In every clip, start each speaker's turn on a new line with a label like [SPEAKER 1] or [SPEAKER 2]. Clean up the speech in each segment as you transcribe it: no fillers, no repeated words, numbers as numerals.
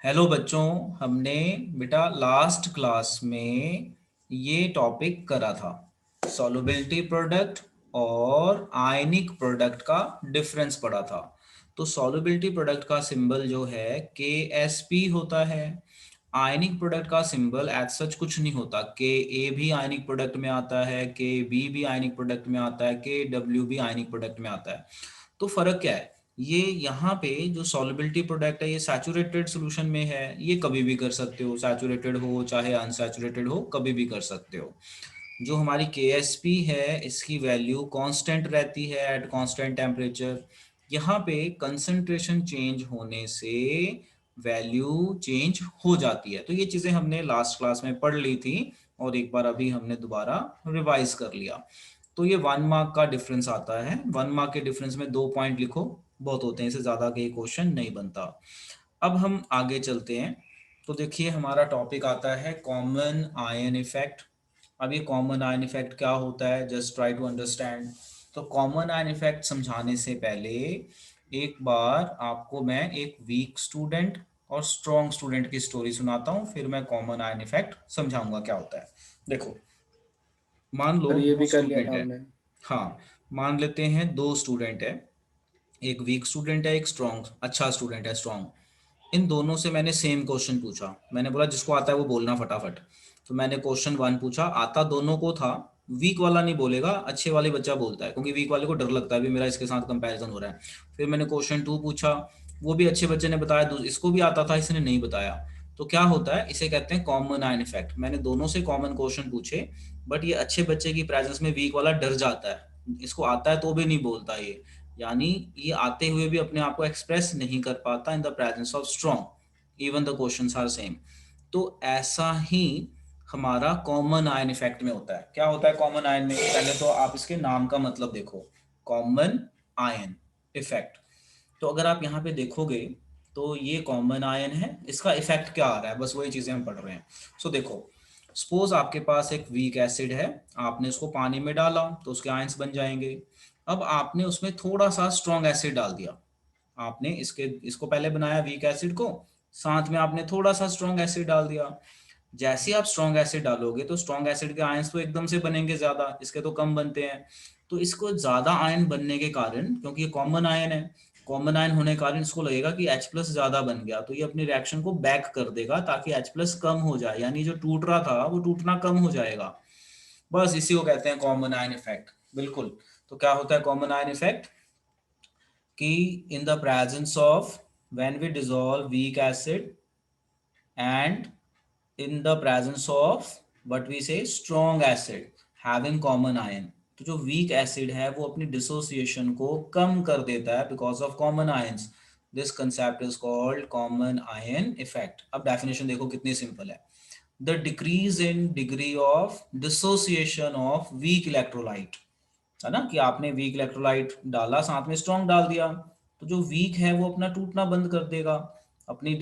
[SPEAKER 1] Hello बच्चों। हमने बेटा लास्ट क्लास में ये टॉपिक करा था, सॉल्युबिलिटी प्रोडक्ट और आयनिक प्रोडक्ट का डिफरेंस पढ़ा था। तो सॉल्युबिलिटी प्रोडक्ट का सिंबल जो है KSP होता है। आयनिक प्रोडक्ट का सिंबल एज सच कुछ नहीं होता। Ka भी आयनिक प्रोडक्ट में आता है, Kb भी आयनिक प्रोडक्ट में आता है, Kw भी आयनिक प्रोडक्ट में आता है। तो फर्क क्या है? ये यहाँ पे जो सॉल्युबिलिटी प्रोडक्ट है ये सैचुरेटेड सॉल्यूशन में है, ये कभी भी कर सकते हो, सैचुरेटेड हो चाहे अनसैचुरेटेड हो कभी भी कर सकते हो। जो हमारी KSP है इसकी वैल्यू कांस्टेंट रहती है एट कांस्टेंट टेम्परेचर। यहाँ पे कंसंट्रेशन चेंज होने से वैल्यू चेंज हो जाती है। तो ये चीज़ें हमने लास्ट क्लास में पढ़ ली थी और एक बार अभी हमने दोबारा रिवाइज कर लिया। तो ये 1 मार्क का डिफरेंस आता है। 1 मार्क के डिफरेंस में 2 पॉइंट लिखो, बहुत होते हैं, इससे ज़्यादा के क्वेश्चन नहीं बनता। अब हम आगे चलते हैं। तो देखिए हमारा टॉपिक आता है कॉमन आयन इफेक्ट। अब ये कॉमन आयन इफेक्ट क्या होता है, जस्ट ट्राई टू अंडरस्टैंड। तो कॉमन आयन इफेक्ट समझाने से पहले एक बार आपको मैं एक वीक स्टूडेंट और स्ट्रॉन्ग स्टूडेंट की स्टोरी सुनाता हूँ, फिर मैं कॉमन आयन इफेक्ट समझाऊंगा क्या होता है। देखो, मान लो
[SPEAKER 2] और ये
[SPEAKER 1] दो
[SPEAKER 2] भी कर लिया था
[SPEAKER 1] स्टूडेंट है।
[SPEAKER 2] हमने।
[SPEAKER 1] हाँ, मान लेते हैं दो स्टूडेंट है, एक वीक स्टूडेंट है, एक स्ट्रॉन्ग अच्छा स्टूडेंट है, स्ट्रॉन्ग। इन दोनों से मैंने सेम क्वेश्चन पूछा। मैंने बोला जिसको आता है वो बोलना फटाफट। तो मैंने क्वेश्चन 1 पूछा, आता दोनों को था। वीक वाला नहीं बोलेगा, अच्छे वाले बच्चा बोलता है, क्योंकि वीक वाले को डर लगता है भी मेरा इसके साथ कंपैरिजन हो रहा है। फिर मैंने क्वेश्चन 2 पूछा, वो भी अच्छे बच्चे ने बताया, इसको भी आता था, इसने नहीं बताया। तो क्या होता है, इसे कहते हैं कॉमन आयन इफेक्ट। मैंने दोनों से कॉमन क्वेश्चन पूछे, बट ये अच्छे बच्चे की प्रेजेंस में वीक वाला डर जाता है, इसको आता है तो भी नहीं बोलता ये। यानी ये आते हुए भी अपने आप को एक्सप्रेस नहीं कर पाता in the presence of strong, even the questions are same. तो ऐसा ही हमारा कॉमन आयन इफेक्ट में होता है। क्या होता है कॉमन आयन में? पहले तो आप इसके नाम का मतलब देखो, कॉमन आयन इफेक्ट। तो अगर आप यहाँ पे देखोगे तो ये कॉमन आयन है, इसका इफेक्ट क्या आ रहा है, बस वही चीजें हम पढ़ रहे हैं। सो देखो, सपोज आपके पास एक वीक एसिड है, आपने उसको पानी में डाला तो उसके आयंस बन जाएंगे। अब आपने उसमें थोड़ा सा स्ट्रॉन्ग एसिड डाल दिया। आपने इसको पहले बनाया वीक एसिड को, साथ में आपने थोड़ा सा स्ट्रॉन्ग एसिड डाल दिया। जैसे ही आप स्ट्रॉन्ग एसिड डालोगे तो स्ट्रॉन्ग एसिड के आयंस तो एकदम से बनेंगे ज्यादा, इसके तो कम बनते हैं। तो इसको ज्यादा आयन बनने के कारण, क्योंकि ये कॉमन आयन है, कॉमन आयन होने के कारण इसको लगेगा कि H प्लस ज्यादा बन गया, तो ये अपनी रिएक्शन को बैक कर देगा ताकि H प्लस कम हो जाए, यानी जो टूट रहा था वो टूटना कम हो जाएगा। बस इसी को कहते हैं कॉमन आयन इफेक्ट। बिल्कुल। तो क्या होता है कॉमन आयन इफेक्ट? कि in the presence of, when we dissolve weak acid and in the presence of what we say strong acid having common ion, तो जो वीक एसिड है वो अपनी डिसोसिएशन को कम कर देता है because of common ions. This concept is called common ion effect. अब डेफिनेशन देखो कितनी सिंपल है। The decrease in degree of dissociation of weak electrolyte, है ना, कि आपने वीक इलेक्ट्रोलाइट डाला, साथ में स्ट्रॉन्ग डाल दिया, तो जो वीक है वो अपना टूटना बंद कर देगा, अपनी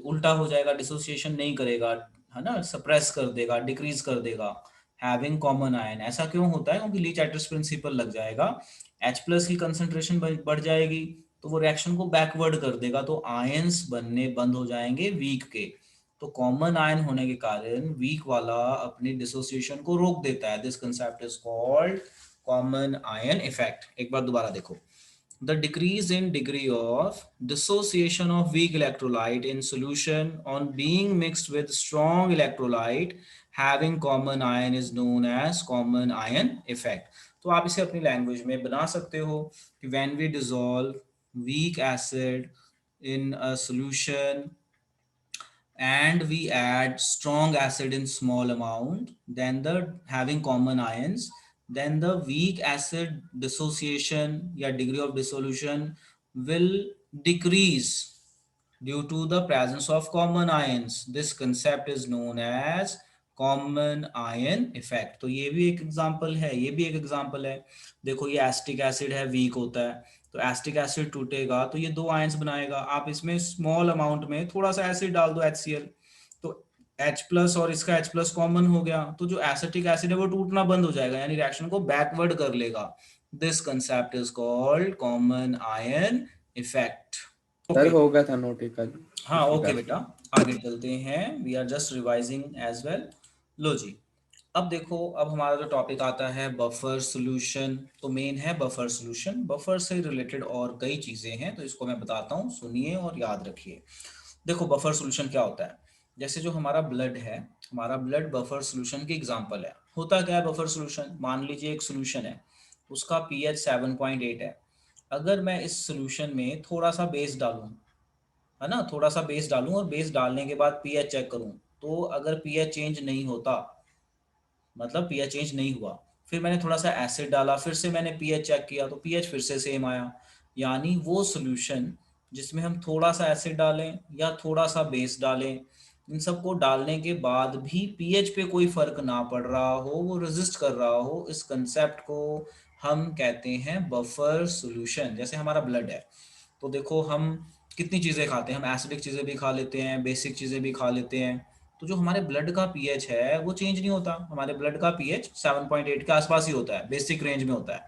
[SPEAKER 1] उल्टा हो जाएगा, डिसोसिएशन नहीं करेगा, है ना, सप्रेस कर देगा, डिक्रीज कर देगा। हैविंग कॉमन आयन, ऐसा क्यों होता है? क्योंकि लीच एटर्स प्रिंसिपल लग जाएगा, H प्लस की कंसंट्रेशन बढ़ जाएगी, तो वो रिएक्शन को बैकवर्ड कर देगा, तो आयंस बनने बंद हो जाएंगे वीक के। तो कॉमन आयन होने के कारण वीक वाला अपनी डिसोसिएशन को रोक देता है। This concept is called common ion effect. एक बार दोबारा देखो, the decrease in degree of dissociation of weak electrolyte in solution on being mixed with strong electrolyte having common ion is known as common ion effect। तो आप इसे अपनी language में बना सकते हो कि when we dissolve weak acid in a solution and we add strong acid in small amount, then the having common ions, then the weak acid dissociation या degree of dissolution will decrease due to the presence of common ions. This concept is known as common ion effect. तो ये भी एक example है, ये भी एक example है। देखो ये एसिटिक एसिड है, वीक होता है, तो एसिटिक एसिड टूटेगा तो ये दो आयंस बनाएगा। आप इसमें स्मॉल अमाउंट में थोड़ा सा एसिड डाल दो, HCl, तो H प्लस और इसका H प्लस कॉमन हो गया, तो जो एसिटिक एसिड है वो टूटना बंद हो जाएगा, यानी रिएक्शन को बैकवर्ड कर लेगा। This concept is called common ion effect.
[SPEAKER 2] Sir
[SPEAKER 1] okay.
[SPEAKER 2] हो गया था नोट एक आध
[SPEAKER 1] हाँ
[SPEAKER 2] पिछली
[SPEAKER 1] ओके
[SPEAKER 2] क्लास
[SPEAKER 1] बेटा,
[SPEAKER 2] में।
[SPEAKER 1] आगे चलते हैं, we are just revising as well. लो जी, अब देखो, अब हमारा जो टॉपिक आता है बफर सॉल्यूशन, तो मेन है बफर सॉल्यूशन। बफर से रिलेटेड और कई चीज़ें हैं, तो इसको मैं बताता हूँ, सुनिए और याद रखिए। देखो बफर सॉल्यूशन क्या होता है। जैसे जो हमारा ब्लड है, हमारा ब्लड बफर सॉल्यूशन की एग्जांपल है। होता क्या है बफर सॉल्यूशन, मान लीजिए एक सॉल्यूशन है, उसका पीएच 7.8 है। अगर मैं इस सॉल्यूशन में थोड़ा सा बेस डालूं, है ना, थोड़ा सा बेस डालूं और बेस डालने के बाद पीएच चेक करूं, तो अगर पीएच चेंज नहीं होता, मतलब पीएच चेंज नहीं हुआ, फिर मैंने थोड़ा सा एसिड डाला, फिर से मैंने पीएच चेक किया तो पीएच फिर से सेम आया। यानी वो सॉल्यूशन जिसमें हम थोड़ा सा एसिड डालें या थोड़ा सा बेस डालें, इन सबको डालने के बाद भी पीएच पे कोई फर्क ना पड़ रहा हो, वो रेजिस्ट कर रहा हो, इस कंसेप्ट को हम कहते हैं बफर सॉल्यूशन। जैसे हमारा ब्लड है, तो देखो हम कितनी चीज़ें खाते हैं, हम एसिडिक चीज़ें भी खा लेते हैं, बेसिक चीज़ें भी खा लेते हैं। तो जो हमारे ब्लड का पीएच है वो चेंज नहीं होता, हमारे ब्लड का पीएच 7.8 के आसपास ही होता है, बेसिक रेंज में होता है।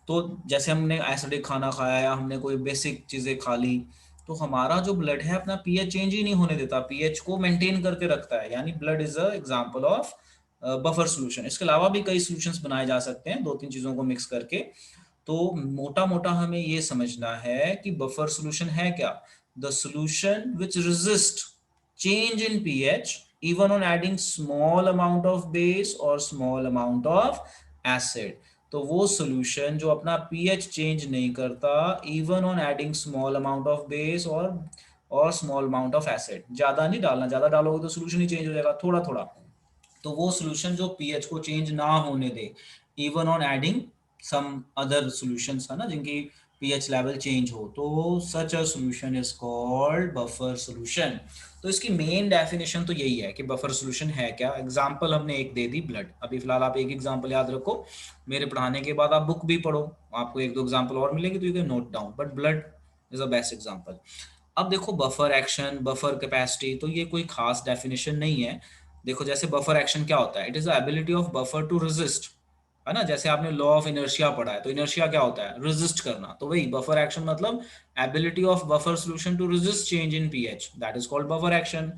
[SPEAKER 1] तो जैसे हमने एसिडिक खाना खाया या हमने कोई बेसिक चीज़ें खा ली, तो हमारा जो ब्लड है अपना पीएच चेंज ही नहीं होने देता, पीएच को मेंटेन करके रखता है। यानी blood is a example of buffer solution. इसके अलावा भी कई सॉल्यूशंस बनाए जा सकते हैं, दो तीन चीज़ों को मिक्स करके। तो मोटा मोटा हमें ये समझना है कि बफर सॉल्यूशन है क्या, the solution which resist change in pH even on adding small amount of base or small amount of acid। तो वो सॉल्यूशन जो अपना pH चेंज नहीं करता even on adding small amount of base और small amount of acid. ज्यादा नहीं डालना, ज्यादा डालोगे तो सॉल्यूशन ही चेंज हो जाएगा, थोड़ा थोड़ा। तो वो सॉल्यूशन जो पीएच को चेंज ना होने दे even on adding some other solutions, है ना, जिनकी पीएच लेवल चेंज हो, तो such a solution is called buffer solution. तो इसकी मेन डेफिनेशन तो यही है कि बफर सॉल्यूशन है क्या। एग्जांपल हमने एक दे दी, ब्लड। अभी फिलहाल आप एक एग्जांपल याद रखो, मेरे पढ़ाने के बाद आप बुक भी पढ़ो, आपको एक दो एग्जांपल और मिलेंगे तो you can note down, but blood is a best example. अब देखो बफर एक्शन, बफर कैपेसिटी, तो ये कोई खास डेफिनेशन नहीं है। देखो जैसे बफर एक्शन क्या होता है, it is the ability of buffer to resist, है ना। जैसे आपने लॉ ऑफ इनर्शिया पढ़ा है, तो इनर्शिया क्या होता है, रेजिस्ट करना। तो वही बफर एक्शन मतलब ability of buffer solution to resist change in pH, that is called buffer action.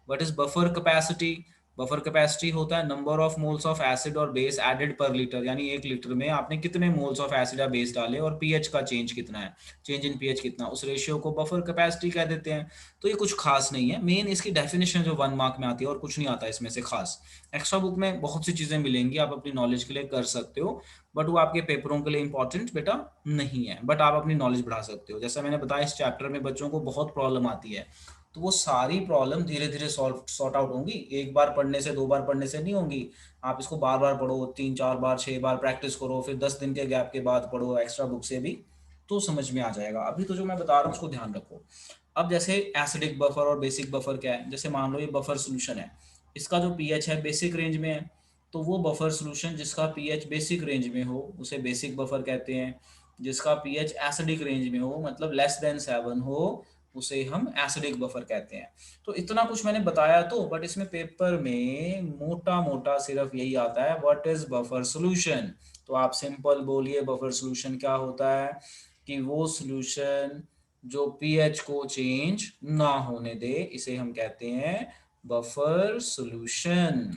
[SPEAKER 1] What is buffer capacity, buffer capacity होता है number of moles of acid और बेस एडेड पर लीटर, यानी एक litre में आपने कितने moles of acid या base डाले और पीएच का चेंज कितना है, चेंज इन पीएच कितना, उस रेशियो को बफर कैपेसिटी कह देते हैं। तो ये कुछ खास नहीं है, मेन इसकी डेफिनेशन जो 1 मार्क में आती है, और कुछ नहीं आता इसमें से खास। एक्स्ट्रा बुक में बहुत सी चीजें मिलेंगी, आप अपनी नॉलेज के लिए कर सकते हो, बट वो आपके पेपरों के लिए इंपॉर्टेंट बेटा नहीं है, बट आप अपनी नॉलेज बढ़ा सकते हो। जैसा मैंने बताया, इस चैप्टर में बच्चों को बहुत प्रॉब्लम आती है, तो वो सारी प्रॉब्लम धीरे धीरे सॉल्व सॉर्ट आउट होंगी, एक बार पढ़ने से, दो बार पढ़ने से नहीं होंगी। आप इसको बार बार पढ़ो, 3 4 बार 6 बार प्रैक्टिस करो, फिर 10 दिन के गैप के बाद पढ़ो एक्स्ट्रा बुक से भी, तो समझ में आ जाएगा। अभी तो जो मैं बता रहा हूँ उसको ध्यान रखो। अब जैसे एसिडिक बफर और बेसिक बफर क्या है, जैसे मान लो ये बफर सॉल्यूशन है, इसका जो पीएच है बेसिक रेंज में है, तो वो बफर सॉल्यूशन जिसका पीएच बेसिक रेंज में हो उसे बेसिक बफर कहते हैं। जिसका पीएच एसिडिक रेंज में हो, मतलब लेस देन 7 हो, उसे हम एसिडिक बफर कहते हैं। तो इतना कुछ मैंने बताया, तो बट इसमें पेपर में मोटा मोटा सिर्फ यही आता है, व्हाट इज बफर सॉल्यूशन। तो आप सिंपल बोलिए बफर सॉल्यूशन क्या होता है, कि वो सॉल्यूशन जो पीएच को चेंज ना होने दे, इसे हम कहते हैं बफर सॉल्यूशन।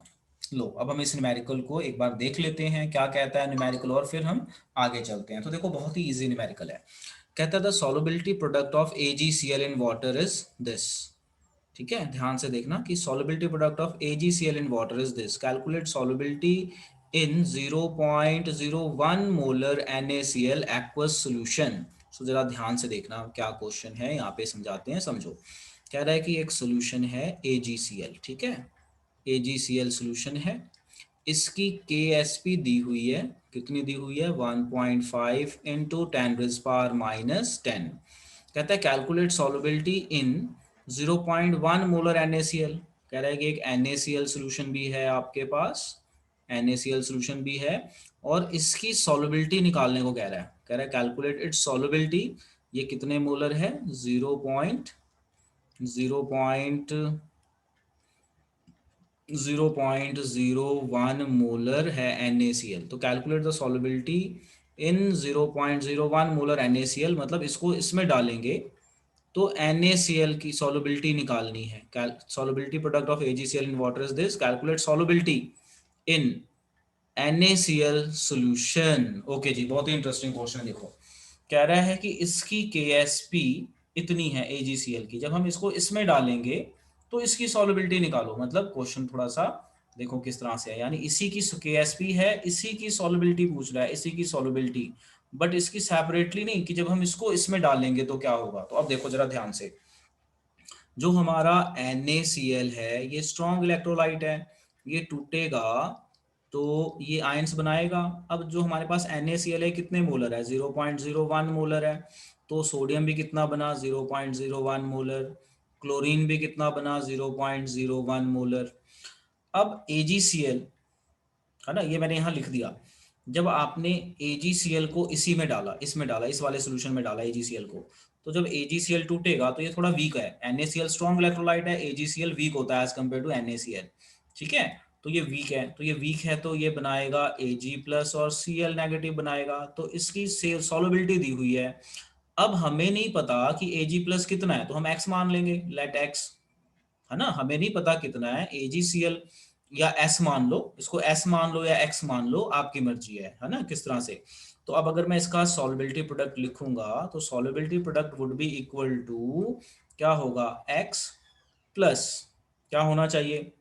[SPEAKER 1] लो अब हम इस न्यूमेरिकल को एक बार देख लेते हैं क्या कहता है न्यूमेरिकल, और फिर हम आगे चलते हैं। तो देखो बहुत ही इजी न्यूमेरिकल है। कहता है the solubility product of AgCl in water is this. ठीक है, ध्यान से देखना कि solubility product of AgCl in water is this, calculate solubility in 0.01 molar NaCl aqueous solution। सो जरा ध्यान से देखना क्या क्वेश्चन है, यहाँ पे समझाते हैं, समझो। कह रहा है कि एक सोल्यूशन है AgCl, ठीक है, AgCl सोल्यूशन है, इसकी KSP दी हुई है, कितनी दी हुई है, 1.5 इंटू 10⁻⁻10। कहता है कैलकुलेट सॉल्युबिलिटी इन 0.1 मोलर NaCl। कह रहा है कि एक NaCl सोल्यूशन भी है आपके पास, NaCl सोल्यूशन भी है, और इसकी सॉल्युबिलिटी निकालने को कह रहा है कैलकुलेट इट्स सॉल्युबिलिटी। ये कितने मोलर है, 0.01 मोलर है NaCl। तो calculate the solubility in 0.01 molar NaCl, मतलब इसको इसमें डालेंगे, तो NaCl की solubility निकालनी है। solubility product of AgCl in water is this, calculate solubility in NaCl solution। Okay जी, बहुत ही इंटरेस्टिंग क्वेश्चन। देखो कह रहा है कि इसकी KSP इतनी है AgCl की, जब हम इसको इसमें डालेंगे तो इसकी सॉल्युबिलिटी निकालो। मतलब क्वेश्चन थोड़ा सा देखो किस तरह से है, यानी इसी की KSP है, इसी की सॉल्युबिलिटी पूछ रहा है, इसी की सॉल्युबिलिटी, बट इसकी सेपरेटली नहीं कि जब हम इसको इसमें डालेंगे तो क्या होगा। तो अब देखो जरा ध्यान से, जो हमारा NaCl है ये स्ट्रॉन्ग इलेक्ट्रोलाइट है, ये टूटेगा तो ये आयंस बनाएगा। अब जो हमारे पास NaCl है कितने मोलर है, 0.01 मोलर है। तो सोडियम भी कितना बना, 0.01 मोलर। क्लोरीन भी कितना बना, 0.01 मोलर। अब AgCl है ना, ये मैंने यहाँ लिख दिया। जब आपने AgCl को इसी में डाला, इसमें डाला, इस वाले सोल्यूशन में डाला AgCl को, तो जब AgCl टूटेगा तो ये थोड़ा वीक है। NaCl स्ट्रॉन्ग इलेक्ट्रोलाइट है, AgCl वीक होता है एज कम्पेयर टू NaCl। ठीक है, तो ये वीक है, तो ये वीक है तो ये बनाएगा Ag प्लस और Cl नेगेटिव बनाएगा। तो इसकी सॉल्युबिलिटी दी हुई है। अब हमें नहीं पता कि Ag प्लस कितना है, तो हम x मान लेंगे, लेट x, है ना। हमें नहीं पता कितना है AgCl, या S मान लो, इसको S मान लो या X मान लो, आपकी मर्जी है ना किस तरह से। तो अब अगर मैं इसका सॉल्युबिलिटी प्रोडक्ट लिखूंगा तो solubility product would be equal to क्या होगा, X प्लस क्या होना चाहिए,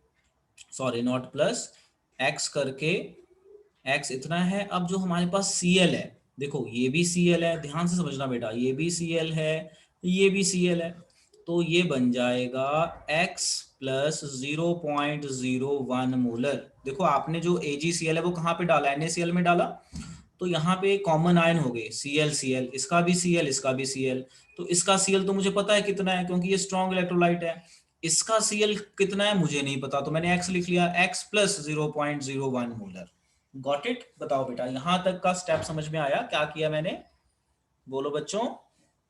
[SPEAKER 1] सॉरी नॉट प्लस, X करके X इतना है। अब जो हमारे पास Cl है, देखो ये भी Cl है, ध्यान से समझना बेटा, ये भी Cl है, ये भी Cl है। तो ये बन जाएगा X प्लस 0.01 मोलर। देखो आपने जो AgCl है वो कहाँ पे डाला, NaCl में डाला, तो यहाँ पे कॉमन आयन हो गए Cl Cl, इसका भी Cl, इसका भी Cl। तो इसका Cl तो मुझे पता है कितना है क्योंकि ये स्ट्रॉन्ग इलेक्ट्रोलाइट है। इसका Cl कितना है मुझे नहीं पता, तो मैंने X लिख लिया, X plus 0.01 molar. Got it. बताओ बेटा, यहां तक का स्टेप समझ में आया, क्या किया मैंने, बोलो बच्चों,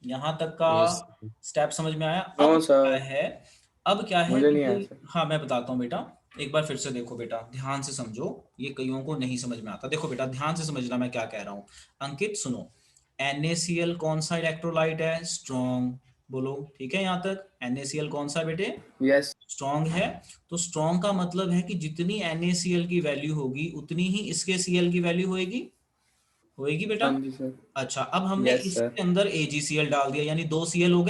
[SPEAKER 1] यहां तक का
[SPEAKER 2] यस।
[SPEAKER 1] स्टेप समझ में आया।
[SPEAKER 2] नो
[SPEAKER 1] अब क्या
[SPEAKER 2] सर,
[SPEAKER 1] है, अब क्या है
[SPEAKER 2] मुझे
[SPEAKER 1] कि
[SPEAKER 2] नहीं आया
[SPEAKER 1] कोई,
[SPEAKER 2] सर।
[SPEAKER 1] हाँ मैं बताता हूँ बेटा, एक बार फिर से देखो बेटा, ध्यान से समझो, ये कईयों को नहीं समझ में आता। देखो बेटा ध्यान से समझना मैं क्या कह रहा हूँ। अंकित सुनो, NaCl कौन सा इलेक्ट्रोलाइट है, स्ट्रॉन्ग, बोलो ठीक है यहाँ तक। NaCl कौन सा बेटे,
[SPEAKER 2] यस।
[SPEAKER 1] स्ट्रॉन्ग है। तो स्ट्रॉन्ग का मतलब है कि जितनी NaCl की वैल्यू होगी उतनी ही इसके Cl की वैल्यू होएगी, होएगी बेटा।
[SPEAKER 2] हाँ जी सर।
[SPEAKER 1] अच्छा, अब हमने
[SPEAKER 2] यस सर।
[SPEAKER 1] इसके अंदर AgCl डाल दिया, यानी 2 Cl हो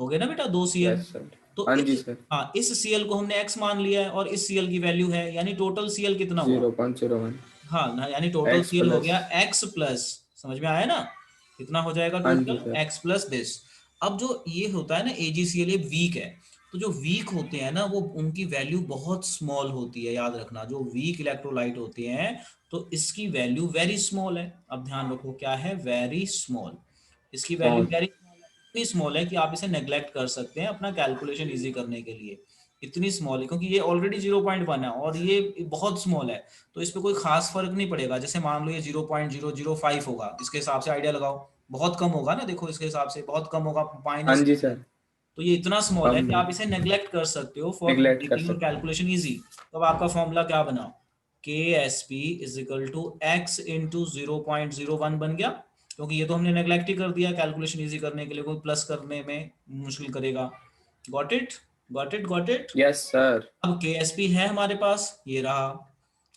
[SPEAKER 1] गए ना बेटा, 2 Cl।
[SPEAKER 2] Yes sir.
[SPEAKER 1] तो
[SPEAKER 2] हाँ जी
[SPEAKER 1] इस,
[SPEAKER 2] सर।
[SPEAKER 1] हाँ इस Cl को हमने x मान लिया है और इस Cl की वैल्यू है, यानी टोटल Cl कितना हुआ,
[SPEAKER 2] 0.01
[SPEAKER 1] हाँ ना, यानी टोटल
[SPEAKER 2] एक्स
[SPEAKER 1] Cl हो
[SPEAKER 2] प्लस।
[SPEAKER 1] गया x प्लस, समझ में आया ना, कितना हो जाएगा
[SPEAKER 2] हाँ जी
[SPEAKER 1] total,
[SPEAKER 2] sir.
[SPEAKER 1] x plus this. अब जो ये होता है ना AgCl, ये वीक है। तो जो वीक होते हैं ना वो उनकी वैल्यू बहुत स्मॉल होती है, याद रखना, जो वीक इलेक्ट्रोलाइट होते हैं तो इसकी वैल्यू वेरी स्मॉल है। अब ध्यान रखो क्या है, वेरी स्मॉल, इसकी वैल्यू
[SPEAKER 2] स्मॉल।
[SPEAKER 1] वेरी स्मॉल है, इतनी स्मॉल है कि आप इसे नेग्लेक्ट कर सकते हैं अपना कैलकुलेशन इजी करने के लिए। इतनी स्मॉल है क्योंकि ये ऑलरेडी 0.1 है और ये बहुत स्मॉल है, तो इस पे कोई खास फर्क नहीं पड़ेगा। जैसे मान लो ये 0.005 होगा, इसके हिसाब से आइडिया लगाओ, बहुत कम होगा ना, देखो इसके हिसाब से बहुत कम होगा,
[SPEAKER 2] हाँ
[SPEAKER 1] माइनस।
[SPEAKER 2] जी सर।
[SPEAKER 1] तो ये इतना स्मॉल है
[SPEAKER 2] कम
[SPEAKER 1] कि
[SPEAKER 2] है।
[SPEAKER 1] आप इसे नेग्लेक्ट कर सकते हो फॉर
[SPEAKER 2] निगलेक्ट कर
[SPEAKER 1] मेकिंग योर
[SPEAKER 2] सकते हैं।
[SPEAKER 1] Calculation easy. तो अब आपका फॉर्मूला क्या बना, KSP is equal to x into 0.01 बन गया, क्योंकि ये तो हमने नेग्लेक्ट ही कर दिया, कैलकुलेशन इजी करने के लिए कोई प्लस करने में मुश्किल करेगा। Got it, got it, got it.
[SPEAKER 2] Yes sir.
[SPEAKER 1] अब KSP है हमारे पास, ये रहा।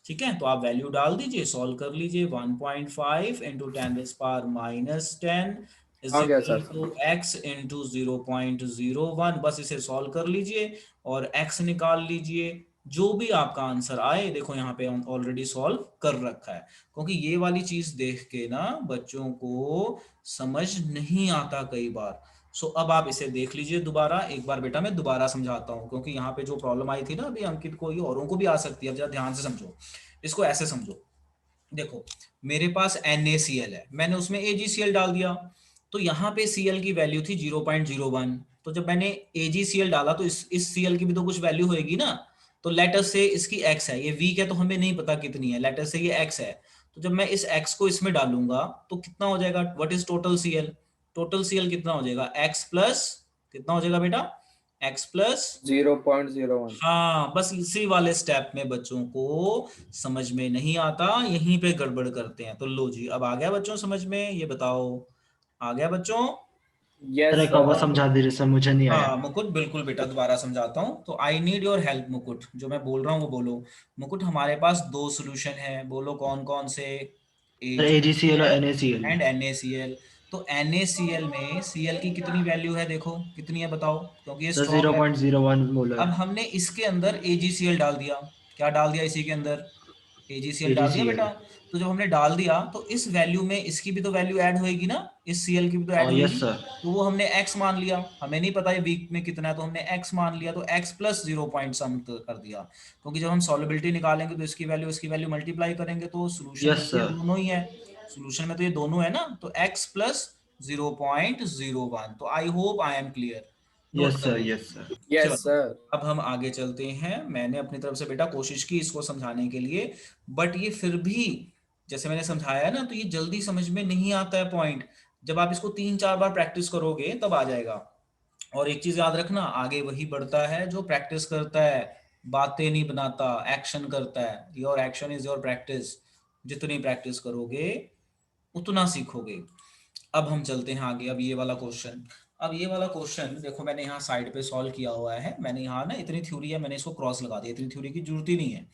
[SPEAKER 1] ठीक है, तो आप वैल्यू डाल दीजिए, सॉल्व कर लीजिए, 1.5 इंटू 10⁻⁻10 इज
[SPEAKER 2] आ गया
[SPEAKER 1] equal
[SPEAKER 2] sir.
[SPEAKER 1] To x into 0.01। बस इसे सॉल्व कर लीजिए और x निकाल लीजिए, जो भी आपका आंसर आए। देखो यहाँ पे ऑलरेडी सॉल्व कर रखा है, क्योंकि ये वाली चीज देख के ना बच्चों को समझ नहीं आता कई बार। सो अब आप इसे देख लीजिए दोबारा एक बार बेटा, मैं दोबारा समझाता हूँ, क्योंकि यहाँ पे जो प्रॉब्लम आई थी ना अभी अंकित को, ये औरों को भी आ सकती है। अब जरा ध्यान से समझो, इसको ऐसे समझो, देखो मेरे पास NaCl है, मैंने उसमें AgCl डाल दिया, तो यहाँ पे Cl की वैल्यू थी 0.01। तो जब मैंने AgCl डाला तो इस Cl की भी तो कुछ वैल्यू होएगी ना। तो लेट अस से इसकी x है, ये वीक है तो हमें नहीं पता कितनी है, लेट अस से ये x है। तो जब मैं इस x को इसमें डालूंगा तो कितना हो जाएगा, what is total Cl, total Cl कितना हो जाएगा, x प्लस, कितना हो जाएगा बेटा, x प्लस।
[SPEAKER 2] 0.01।
[SPEAKER 1] हाँ बस इसी वाले स्टेप में बच्चों को समझ में नहीं आता, यहीं पे गड़बड़ करते हैं। तो लो जी, अब आ गया बच्चों समझ में, ये बताओ, आ गया बच्चों।
[SPEAKER 2] Yes,
[SPEAKER 3] सर एक और बार
[SPEAKER 2] sir.
[SPEAKER 3] समझा दीजिए सर, मुझे नहीं आया।
[SPEAKER 1] हाँ मुकुट, बिल्कुल बेटा, दोबारा समझाता हूँ। तो आई नीड योर हेल्प मुकुट, जो मैं बोल रहा हूँ वो बोलो। मुकुट, हमारे पास दो सोल्यूशन है, बोलो कौन कौन से।
[SPEAKER 3] सर AgCl और
[SPEAKER 1] AgCl
[SPEAKER 3] NaCl।
[SPEAKER 1] And NaCl। तो NaCl में Cl की कितनी वैल्यू है, देखो कितनी है बताओ, क्योंकि ये
[SPEAKER 3] सर
[SPEAKER 1] स्ट्रॉन्ग है।
[SPEAKER 3] 0.01
[SPEAKER 1] अब
[SPEAKER 3] मोलर।
[SPEAKER 1] हमने इसके अंदर AgCl डाल दिया। क्या डाल दिया इसी के अंदर? AgCl डाल दिया बेटा।
[SPEAKER 3] AgCl।
[SPEAKER 1] तो जब हमने डाल दिया तो इस वैल्यू में इसकी भी तो वैल्यू ऐड होएगी ना, इस Cl की भी तो ऐड
[SPEAKER 3] यस
[SPEAKER 1] होएगी।
[SPEAKER 3] सर।
[SPEAKER 1] तो वो हमने x मान लिया, हमें नहीं पता ये वीक में कितना है, तो हमने x मान लिया, तो x प्लस 0 पॉइंट सम कर दिया। क्योंकि जब हम सॉलिबिलिटी निकालेंगे तो इसकी वैल्यू मल्टीप्लाई करेंगे, तो सोल्यूशन में
[SPEAKER 3] यस
[SPEAKER 1] तो ये
[SPEAKER 3] सर।
[SPEAKER 1] दोनों ही है। सोल्यूशन में तो ये दोनों है ना, तो x प्लस 0.01। तो I hope I am clear. Note
[SPEAKER 3] yes
[SPEAKER 1] कर
[SPEAKER 3] सर।
[SPEAKER 1] लो।
[SPEAKER 3] Yes sir.
[SPEAKER 2] Yes,
[SPEAKER 1] चलो,
[SPEAKER 2] sir.
[SPEAKER 1] अब हम आगे चलते हैं। मैंने अपनी तरफ से बेटा कोशिश की इसको समझाने के लिए, बट ये फिर भी जैसे मैंने समझाया है ना, तो ये जल्दी समझ में नहीं आता है पॉइंट। जब आप इसको 3-4 बार प्रैक्टिस करोगे तब आ जाएगा। और एक चीज याद रखना, आगे वही बढ़ता है जो प्रैक्टिस करता है, बातें नहीं बनाता, एक्शन करता है। Your action is your practice. जितनी प्रैक्टिस करोगे उतना सीखोगे। अब हम चलते हैं आगे। अब ये वाला क्वेश्चन, अब ये वाला क्वेश्चन देखो, मैंने यहाँ साइड पे सॉल्व किया हुआ है। मैंने यहाँ ना इतनी थ्योरी है, मैंने इसको क्रॉस लगा दिया, इतनी थ्योरी की जरूरत ही नहीं है।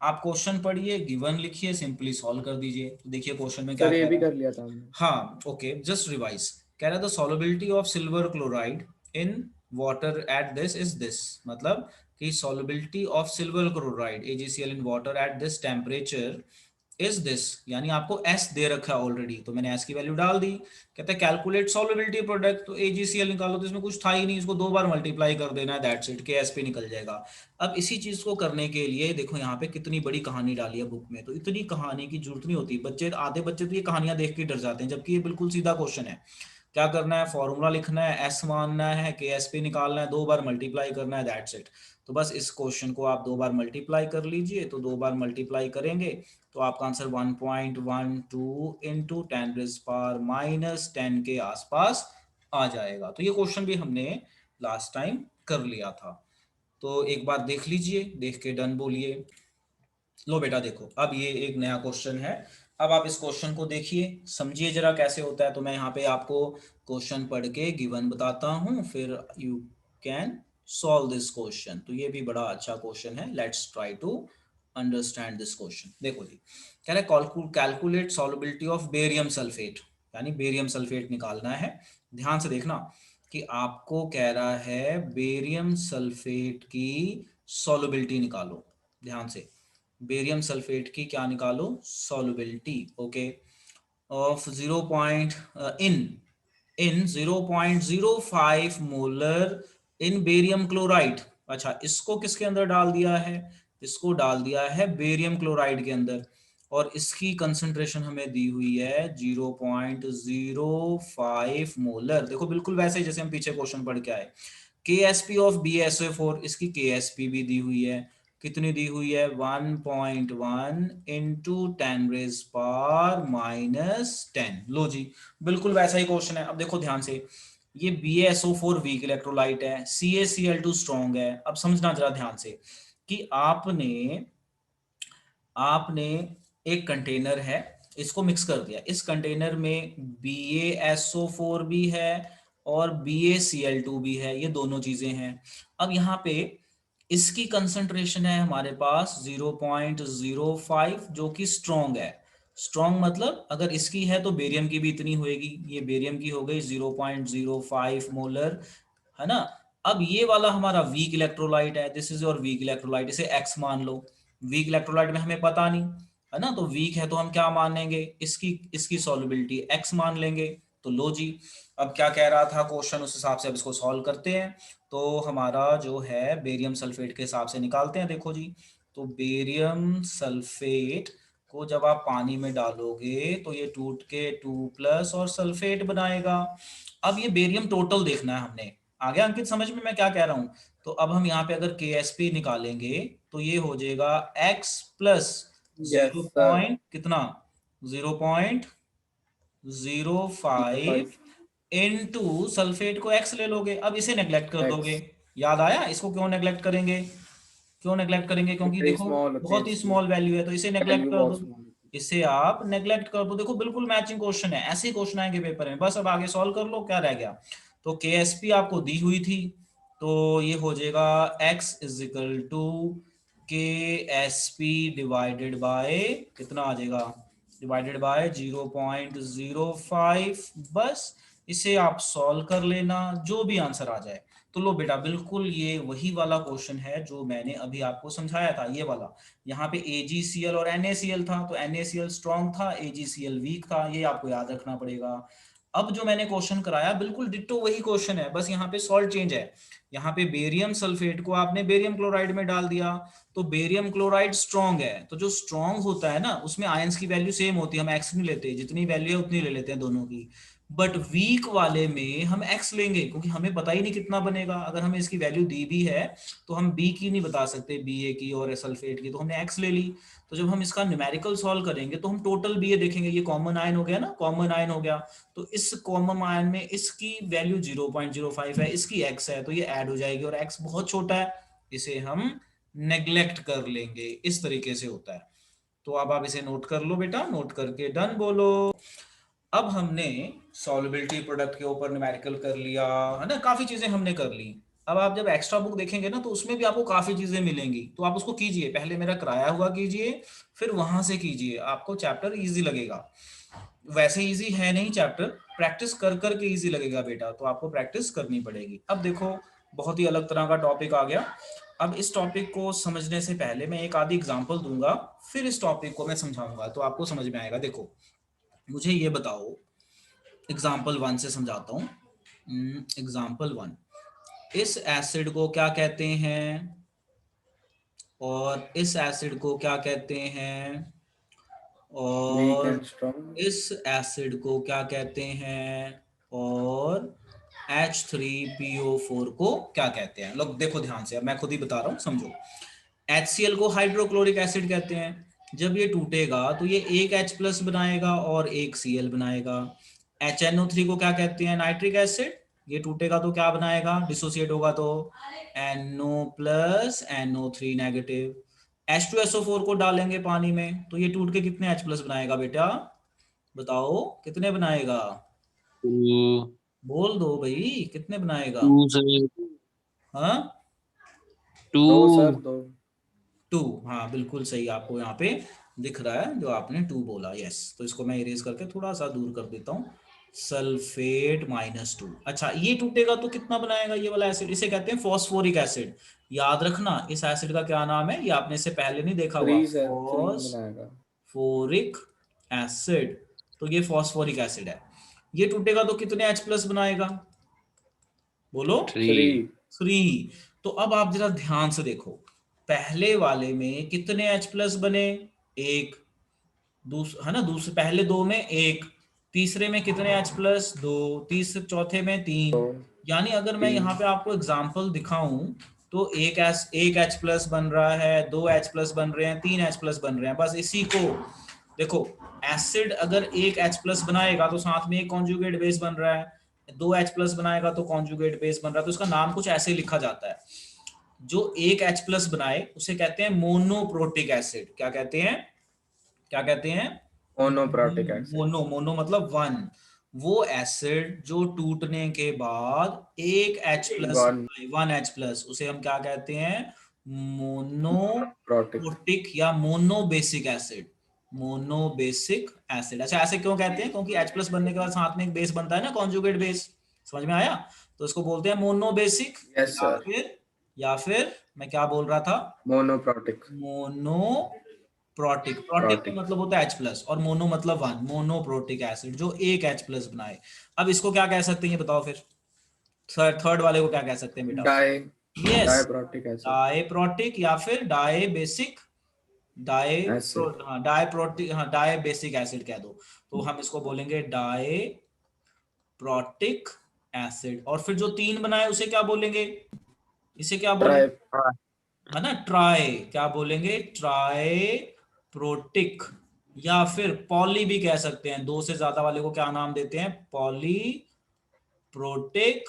[SPEAKER 1] आप क्वेश्चन पढ़िए, गिवन लिखिए, सिंपली सॉल्व कर दीजिए। तो देखिए क्वेश्चन में क्या
[SPEAKER 2] सर ये
[SPEAKER 1] कह
[SPEAKER 2] भी
[SPEAKER 1] रहा है।
[SPEAKER 2] कर लिया था हमने.
[SPEAKER 1] हाँ ओके, जस्ट रिवाइज। कह रहा है the solubility of silver chloride in water at this is this. मतलब कि solubility of silver chloride AgCl in water at this temperature is this. यानी आपको S दे रखा है ऑलरेडी, तो मैंने S की वैल्यू डाल दी। कहता है कैलकुलेट सॉल्युबिलिटी प्रोडक्ट, तो AgCl निकालो, तो इसमें कुछ था ही नहीं, इसको 2 बार मल्टीप्लाई कर देना है, दैट्स इट, KS पे निकल जाएगा। अब इसी चीज को करने के लिए देखो यहाँ पे कितनी बड़ी कहानी डाली है बुक में। तो इतनी कहानी की जरूरत नहीं होती। बच्चे, आधे बच्चे तो ये कहानियां देख के डर जाते हैं, जबकि ये बिल्कुल सीधा क्वेश्चन है। क्या करना है, फॉर्मूला लिखना है, S मानना है, KSP निकालना है, 2 बार मल्टीप्लाई करना है, दैट्स इट। तो बस इस क्वेश्चन को आप 2 बार मल्टीप्लाई कर लीजिए। तो 2 बार मल्टीप्लाई करेंगे तो आपका आंसर 1.12 इंटू 10⁻⁻10 के आसपास आ जाएगा। तो ये क्वेश्चन भी हमने लास्ट टाइम कर लिया था। तो एक बार देख लीजिए, देख के डन बोलिए। लो बेटा देखो, अब ये एक नया क्वेश्चन है। अब आप इस क्वेश्चन को देखिए, समझिए जरा कैसे होता है। तो मैं यहाँ पे आपको क्वेश्चन पढ़ के गिवन बताता हूँ, फिर you can solve this question. तो ये भी बड़ा अच्छा क्वेश्चन है। Let's try to understand this question. देखो जी, कह रहा है calculate solubility of barium sulphate, यानी बेरियम सल्फेट निकालना है। ध्यान से देखना कि आपको कह रहा है बेरियम सल्फेट की सॉल्युबिलिटी निकालो। ध्यान से, बेरियम सल्फेट की क्या निकालो, solubility. Okay, of 0 point in 0.05 molar in barium chloride. अच्छा, इसको किसके अंदर डाल दिया है, इसको डाल दिया है बेरियम क्लोराइड के अंदर। और इसकी कंसंट्रेशन हमें दी हुई है 0.05 मोलर। देखो बिल्कुल वैसे ही जैसे हम पीछे क्वेश्चन पढ़ के आए। KSP ऑफ BaSO4, इसकी KSP भी दी हुई है। कितनी दी हुई है, 1.1 इंटू 10⁻⁻10। लो जी, बिल्कुल वैसा ही क्वेश्चन है। अब देखो ध्यान से, ये BaSO4 वीक इलेक्ट्रोलाइट है, CaCl2 स्ट्रॉन्ग है। अब समझना जरा ध्यान से कि आपने आपने एक कंटेनर है, इसको मिक्स कर दिया। इस कंटेनर में BaSO4 भी है और BaCl2 भी है, ये दोनों चीजें हैं। अब यहाँ पे इसकी कंसंट्रेशन है हमारे पास 0.05, जो कि स्ट्रॉन्ग है। स्ट्रॉन्ग मतलब अगर इसकी है तो बेरियम की भी इतनी होगी। ये बेरियम की हो गई 0.05 मोलर, है ना। अब ये वाला हमारा वीक इलेक्ट्रोलाइट है, this is your weak electrolyte, इसे एक्स मान लो। वीक इलेक्ट्रोलाइट में हमें पता नहीं है ना, तो वीक है तो हम क्या मानेंगे, इसकी इसकी सॉल्युबिलिटी एक्स मान लेंगे। तो लो जी, अब क्या कह रहा था क्वेश्चन, उस हिसाब से अब इसको सॉल्व करते हैं। तो हमारा जो है बेरियम सल्फेट के हिसाब से निकालते हैं। देखो जी, तो बेरियम सल्फेट को जब आप पानी में डालोगे तो ये टूट के 2+ और सल्फेट बनाएगा। अब ये बेरियम टोटल देखना है हमने। आ गया अंकित समझ में मैं क्या कह रहा हूं। तो अब हम यहाँ पे अगर KSP निकालेंगे तो ये हो जाएगा x plus
[SPEAKER 2] Yes,
[SPEAKER 1] 0
[SPEAKER 2] sir.
[SPEAKER 1] Point कितना, 0.05
[SPEAKER 2] 5
[SPEAKER 1] इनटू सल्फेट को x ले लोगे। अब इसे नेग्लेक्ट कर दोगे।
[SPEAKER 2] x.
[SPEAKER 1] याद आया इसको क्यों नेग्लेक्ट करेंगे, क्यों नेग्लेक्ट करेंगे, क्योंकि
[SPEAKER 2] वेरी
[SPEAKER 1] देखो
[SPEAKER 2] स्मॉल होती है
[SPEAKER 1] बहुत ही
[SPEAKER 2] इसकी.
[SPEAKER 1] स्मॉल वैल्यू है, तो इसे नेग्लेक्ट
[SPEAKER 2] वैल्यू
[SPEAKER 1] कर
[SPEAKER 2] बहुत
[SPEAKER 1] दो।
[SPEAKER 2] स्मॉल होती
[SPEAKER 1] इसे आप नेग्लेक्ट कर दो। देखो बिल्कुल मैचिंग क्वेश्चन है, ऐसे क्वेश्चन आएंगे पेपर में। बस अब आगे सॉल्व कर लो, क्या रह गया। तो KSP आपको दी हुई थी, तो ये हो जाएगा x is equal to KSP divided by कितना आ जाएगा, डिवाइडेड बाय 0.05। बस इसे आप सॉल्व कर लेना, जो भी आंसर आ जाए। तो लो बेटा, बिल्कुल ये वही वाला क्वेश्चन है जो मैंने अभी आपको समझाया था, ये वाला। यहाँ पे AgCl और NaCl था, तो NaCl स्ट्रॉन्ग था, AgCl वीक था, ये आपको याद रखना पड़ेगा। अब जो मैंने क्वेश्चन कराया बिल्कुल डिट्टो वही क्वेश्चन है, बस यहाँ पे सॉल्ट चेंज है। यहाँ पे बेरियम सल्फेट को आपने बेरियम क्लोराइड में डाल दिया, तो बेरियम क्लोराइड स्ट्रॉन्ग है, तो जो स्ट्रॉन्ग होता है ना उसमें आयंस की वैल्यू सेम होती है, हम एक्स नहीं लेते, जितनी वैल्यू है उतनी ले लेते हैं दोनों की। बट वीक वाले में हम एक्स लेंगे, क्योंकि हमें पता ही नहीं कितना बनेगा। अगर हमें इसकी वैल्यू दी भी है तो हम बी की नहीं बता सकते, BA की और सल्फेट की, तो हमने एक्स ले ली। तो जब हम इसका न्यूमेरिकल सॉल्व करेंगे तो हम टोटल BA देखेंगे, ये कॉमन आयन हो गया ना, कॉमन आयन हो गया, तो इस कॉमन आयन में इसकी वैल्यू 0.05 है, इसकी x है, तो ये ऐड हो जाएगी, और x बहुत छोटा है, इसे हम नेग्लेक्ट कर लेंगे। इस तरीके से होता है। तो अब आप इसे नोट कर लो बेटा, नोट करके डन बोलो। अब हमने सॉल्युबिलिटी प्रोडक्ट के ऊपर न्यूमेरिकल कर लिया है ना, काफी चीजें हमने कर ली। अब आप जब एक्स्ट्रा बुक देखेंगे ना तो उसमें भी आपको काफी चीजें मिलेंगी, तो आप उसको कीजिए, पहले मेरा कराया हुआ कीजिए, फिर वहां से कीजिए, आपको चैप्टर इजी लगेगा। वैसे इजी है नहीं चैप्टर, प्रैक्टिस कर करके इजी लगेगा बेटा, तो आपको प्रैक्टिस करनी पड़ेगी। अब देखो, बहुत ही अलग तरह का टॉपिक आ गया। अब इस टॉपिक को समझने से पहले मैं एक आधी एग्जांपल दूंगा, फिर इस टॉपिक को मैं समझाऊंगा, तो आपको समझ में आएगा। देखो, मुझे ये बताओ, एग्जाम्पल 1 से समझाता हूँ। एग्जाम्पल 1, इस एसिड को क्या कहते हैं और इस एसिड को क्या कहते हैं,
[SPEAKER 2] वीक
[SPEAKER 1] और
[SPEAKER 2] एंड स्ट्रॉन्ग।
[SPEAKER 1] इस एसिड को क्या कहते हैं, और H3PO4 को क्या कहते हैं। लोग देखो ध्यान से, अब मैं खुद ही बता रहा हूँ, समझो। HCl को हाइड्रोक्लोरिक एसिड कहते हैं। जब ये टूटेगा तो ये एक H प्लस बनाएगा और एक Cl बनाएगा। HNO3 को क्या कहते हैं, नाइट्रिक एसिड। ये टूटेगा तो क्या बनाएगा, डिसोसिएट होगा तो NO plus NO3 negative. H2SO4 को डालेंगे पानी में तो ये टूट के कितने H प्लस बनाएगा बेटा, बताओ कितने बनाएगा,
[SPEAKER 4] टू
[SPEAKER 1] बोल दो भाई, कितने बनाएगा।
[SPEAKER 4] टू से
[SPEAKER 1] हाँ,
[SPEAKER 4] टू।
[SPEAKER 2] दो सर, दो।
[SPEAKER 1] 2, हाँ बिल्कुल सही, आपको यहाँ पे दिख रहा है जो आपने 2 बोला, यस। तो इसको मैं इरेज करके थोड़ा सा दूर कर देता हूँ, सल्फेट -2। अच्छा, ये टूटेगा तो कितना बनाएगा ये वाला एसिड, इसे कहते हैं फॉस्फोरिक एसिड। याद रखना, इस एसिड का क्या नाम है, ये आपने इससे पहले नहीं देखा हुआ,
[SPEAKER 2] 3 सर, 3 बनाएगा।
[SPEAKER 1] Phosphoric acid. तो ये फॉस्फोरिक एसिड है, ये टूटेगा तो कितने H प्लस बनाएगा, बोलो।
[SPEAKER 2] 3।
[SPEAKER 1] 3। तो अब आप जरा ध्यान से देखो, पहले वाले में कितने H प्लस बने, एक, है ना, दूसरे पहले दो में एक, तीसरे में कितने H प्लस, 2, तीसरे चौथे में 3। यानी अगर मैं यहाँ पे आपको एग्जांपल दिखाऊं तो एक H प्लस बन रहा है, 2 H प्लस बन रहे हैं, 3 H प्लस बन रहे हैं। बस इसी को देखो, एसिड अगर एक H प्लस बनाएगा तो साथ में एक कॉन्जुगेट बेस बन रहा है, 2 H प्लस बनाएगा तो कॉन्जुगेट बेस बन रहा है, तो इसका नाम कुछ ऐसे ही लिखा जाता है। जो एक H प्लस बनाए उसे कहते हैं मोनोप्रोटिक एसिड। क्या कहते हैं, क्या कहते हैं,
[SPEAKER 2] मोनोप्रोटिक एसिड।
[SPEAKER 1] मोनो मतलब 1। वो एसिड जो टूटने के बाद एक H प्लस, 1 H प्लस, उसे हम क्या कहते हैं, मोनोप्रोटिक या मोनोबेसिक एसिड। Monobasic acid. अच्छा, ऐसे क्यों कहते हैं, क्योंकि H प्लस बनने के बाद साथ में एक बेस बनता है ना, कॉन्जुगेट बेस। समझ में आया, तो इसको बोलते हैं मोनोबेसिक।
[SPEAKER 2] Yes sir.
[SPEAKER 1] या फिर मैं क्या बोल रहा था,
[SPEAKER 2] मोनोप्रोटिक।
[SPEAKER 1] प्रोटिक का मतलब होता है H प्लस, और मोनो मतलब 1, मोनोप्रोटिक एसिड जो एक H प्लस बनाए। अब इसको क्या कह सकते हैं ये बताओ फिर, थर्ड वाले को क्या कह सकते हैं बेटा,
[SPEAKER 2] डाइप्रोटिक एसिड।
[SPEAKER 1] डाइप्रोटिक या फिर डाइबेसिक, डाइप्रोटिक, हाँ डाइबेसिक एसिड कह दो, तो हम इसको बोलेंगे डाइप्रोटिक एसिड। और फिर जो 3 बनाए उसे क्या बोलेंगे, इसे क्या बोलेंगे, है ना, ट्राई, क्या बोलेंगे, ट्राई प्रोटिक। या फिर पॉली भी कह सकते हैं, 2 से ज्यादा वाले को क्या नाम देते हैं, पॉली प्रोटिक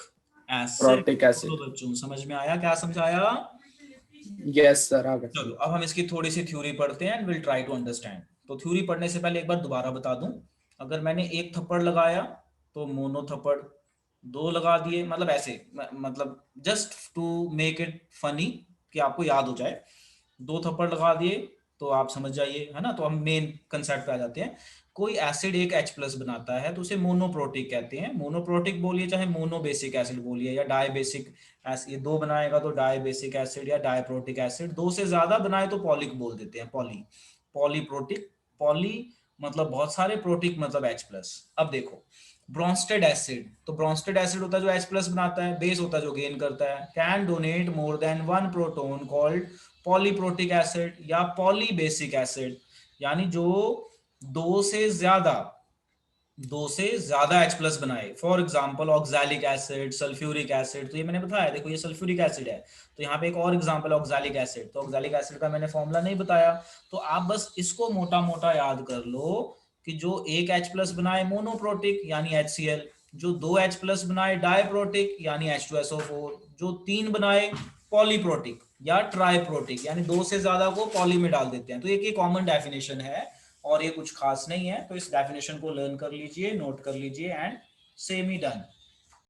[SPEAKER 1] एसिड। तो बच्चों समझ में आया, क्या समझाया,
[SPEAKER 2] यस सर, आ गया।
[SPEAKER 1] चलो अब हम इसकी थोड़ी सी थ्योरी पढ़ते हैं and will try to understand. तो थ्योरी पढ़ने से पहले एक बार दोबारा बता दूं, अगर मैंने एक थप्पड़ लगाया तो मोनो थप्पड़, 2 लगा दिए, मतलब ऐसे मतलब just to make it funny कि आपको याद हो जाए, 2 थप्पड़ लगा दिए तो आप समझ जाइए, है ना। तो हम मेन कंसेप्ट पे आ जाते हैं। कोई एसिड एक H प्लस बनाता है तो उसे मोनोप्रोटिक कहते हैं। मोनोप्रोटिक बोलिए चाहे मोनोबेसिक एसिड बोलिए या डायबेसिक, ये 2 बनाएगा तो डायबेसिक एसिड या डायप्रोटिक एसिड, 2 से ज्यादा बनाए तो पॉलिक बोल देते हैं, पॉलीप्रोटिक। पॉली मतलब बहुत सारे, प्रोटिक मतलब H प्लस। अब देखो ब्रोंस्टेड एसिड, तो ब्रोंस्टेड एसिड होता है जो H प्लस बनाता है, बेस होता है जो गेन करता है। Can donate more than 1 proton called polyprotic acid या पॉलीबेसिक एसिड, यानी जो 2 से ज्यादा H प्लस बनाए। For example oxalic acid, sulphuric acid, तो ये मैंने बताया, देखो ये सल्फ्यूरिक एसिड है, तो यहाँ पे एक और एग्जाम्पल ऑक्सैलिक एसिड, तो ऑक्सैलिक एसिड का मैंने फॉर्मूला नहीं बताया, तो आप बस इसको मोटा मोटा याद कर लो कि जो एक H प्लस बनाए मोनोप्रोटिक यानी HCl, जो 2 H प्लस बनाए डायप्रोटिक यानी H2SO4, जो 3 बनाए पॉलीप्रोटिक या ट्राइप्रोटिक यानी 2 से ज्यादा को पॉली में डाल देते हैं। तो एक कॉमन डेफिनेशन है और ये कुछ खास नहीं है, तो इस डेफिनेशन को लर्न कर लीजिए, नोट कर लीजिए एंड सेम ही डन।